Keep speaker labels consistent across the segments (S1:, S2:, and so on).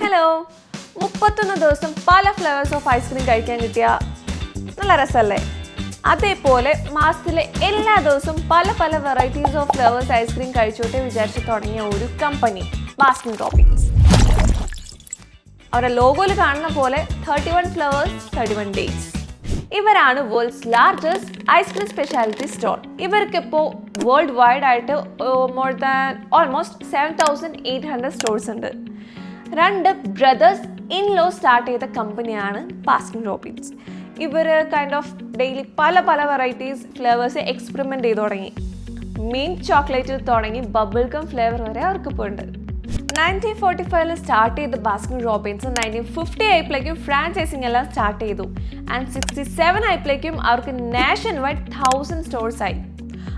S1: Hello, 31 ദിവസം പല flavours of ice cream കഴിക്കാൻ കിട്ടിയ നല്ല രസമല്ലേ? അതേപോലെ മാസത്തിലെ എല്ലാ ദിവസവും പല പല വെറൈറ്റീസ് ഓഫ് ഫ്ലേവേഴ്സ് ഐസ്ക്രീം കഴിച്ചോട്ടെ വിചാരിച്ച് തുടങ്ങിയ ഒരു കമ്പനി ബാസ്കിൻ റോബിൻസ്. അവരുടെ ലോഗോയിൽ കാണുന്ന പോലെ 31 ഫ്ലേവേഴ്സ് 31 ഡേയ്സ്. ഇവരാണ് world's largest ice cream speciality store. ഇവർക്കിപ്പോൾ വേൾഡ് വൈഡ് ആയിട്ട് മോർ ദാൻ ഓൾമോസ്റ്റ് 7,800 സ്റ്റോർസ് ഉണ്ട്. 2 ബ്രദേഴ്സ് ഇൻ ലോ സ്റ്റാർട്ട് ചെയ്ത കമ്പനിയാണ് ബാസ്കിൻ റോബിൻസ്. ഇവർ കൈൻഡ് ഓഫ് ഡെയിലി പല പല വെറൈറ്റീസ് ഫ്ലേവേഴ്സ് എക്സ്പെരിമെൻറ്റ് ചെയ്ത് തുടങ്ങി. മിൻറ്റ് ചോക്ലേറ്റിൽ തുടങ്ങി ബബിൾ ഗം ഫ്ലേവർ വരെ അവർക്കിപ്പോൾ ഉണ്ട്. 1945 സ്റ്റാർട്ട് ചെയ്ത ബാസ്കിൻ റോബിൻസ് 1950 ആയപ്പോഴേക്കും ഫ്രാഞ്ചൈസിങ് എല്ലാം സ്റ്റാർട്ട് ചെയ്തു. ആൻഡ് 67 ആയപ്പോഴേക്കും അവർക്ക് നാഷൻ വൈഡ് 1000 സ്റ്റോഴ്സ് ആയി.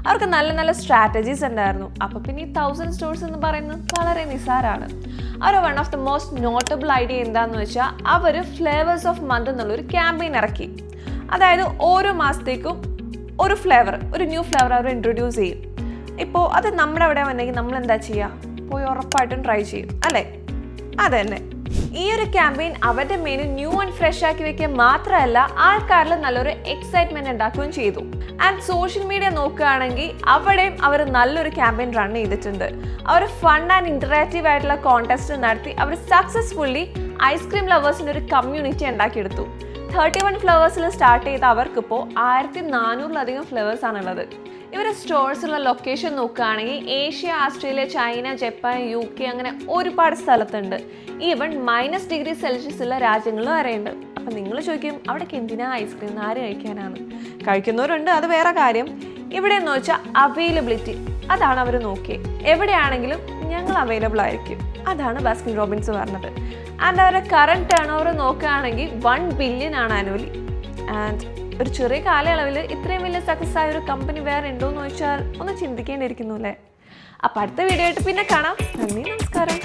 S1: അവർക്ക് നല്ല നല്ല സ്ട്രാറ്റജീസ് ഉണ്ടായിരുന്നു. അപ്പോൾ പിന്നെ ഈ 1000 സ്റ്റോഴ്സ് എന്ന് പറയുന്നത് വളരെ നിസ്സാരമാണ്. അവർ one of the most notable idea എന്താണെന്ന് വെച്ചാൽ അവർ ഫ്ലേവേഴ്സ് ഓഫ് മന്ത് എന്നുള്ളൊരു ക്യാമ്പയിൻ ഇറക്കി. അതായത് ഓരോ മാസത്തേക്കും ഒരു ഫ്ലേവർ, ഒരു ന്യൂ ഫ്ലേവർ അവർ ഇൻട്രൊഡ്യൂസ് ചെയ്യും. ഇപ്പോൾ അത് നമ്മുടെ അവിടെ വന്നെങ്കിൽ നമ്മൾ എന്താ ചെയ്യുക? പോയി ഉറപ്പായിട്ടും ട്രൈ ചെയ്യും അല്ലേ? അതന്നെ. ഈ ഒരു ക്യാമ്പയിൻ അവരുടെ മെനു ന്യൂ ആൻഡ് ഫ്രഷ് ആക്കി വെക്കുക മാത്രമല്ല, ആൾക്കാരിൽ നല്ലൊരു എക്സൈറ്റ്മെന്റ് ഉണ്ടാക്കുകയും ചെയ്തു. ആൻഡ് സോഷ്യൽ മീഡിയ നോക്കുകയാണെങ്കിൽ അവിടെയും അവർ നല്ലൊരു ക്യാമ്പയിൻ റൺ ചെയ്തിട്ടുണ്ട്. അവർ ഫൺ ആൻഡ് ഇന്ററാക്റ്റീവ് ആയിട്ടുള്ള കോൺടെസ്റ്റ് നടത്തി അവർ സക്സസ്ഫുള്ളി ഐസ്ക്രീം ലവേഴ്സിൻ്റെ ഒരു കമ്മ്യൂണിറ്റി ഉണ്ടാക്കിയെടുത്തു. 31 ഫ്ലേവേഴ്സിൽ സ്റ്റാർട്ട് ചെയ്ത അവർക്കിപ്പോൾ 1400-ലധികം ഫ്ലേവേഴ്സാണുള്ളത്. ഇവരുടെ സ്റ്റോഴ്സുള്ള ലൊക്കേഷൻ നോക്കുകയാണെങ്കിൽ Asia, Australia, China, Japan, UK അങ്ങനെ ഒരുപാട് സ്ഥലത്തുണ്ട്. ഈവൻ -°C ഉള്ള രാജ്യങ്ങൾ വരെയുണ്ട്. അപ്പം നിങ്ങൾ ചോദിക്കും, അവിടേക്ക് എന്തിനാ ഐസ്ക്രീം, ആര് കഴിക്കാനാണ്? കഴിക്കുന്നവരുണ്ട്, അത് വേറെ കാര്യം. ഇവിടെ എന്ന് വെച്ചാൽ അവൈലബിലിറ്റി, അതാണ് അവർ നോക്കിയത്. എവിടെയാണെങ്കിലും ഞങ്ങൾ അവൈലബിൾ ആയിരിക്കും. അതാണ് ബാസ്കിൻ റോബിൻസ് പറഞ്ഞത്. ആൻഡ് അവരുടെ കറണ്ട് ടേൺ ഓവർ നോക്കുകയാണെങ്കിൽ 1 ബില്യൺ ആണ് ആനുവലി. ആൻഡ് ഒരു ചെറിയ കാലയളവിൽ ഇത്രയും വലിയ സക്സസ് ആയ ഒരു കമ്പനി വേറെ ഉണ്ടോ എന്ന് ചോദിച്ചാൽ ഒന്ന് ചിന്തിക്കേണ്ടിയിരിക്കുന്നു അല്ലേ? അപ്പം അടുത്ത വീഡിയോ ആയിട്ട് പിന്നെ കാണാം. നന്ദി, നമസ്കാരം.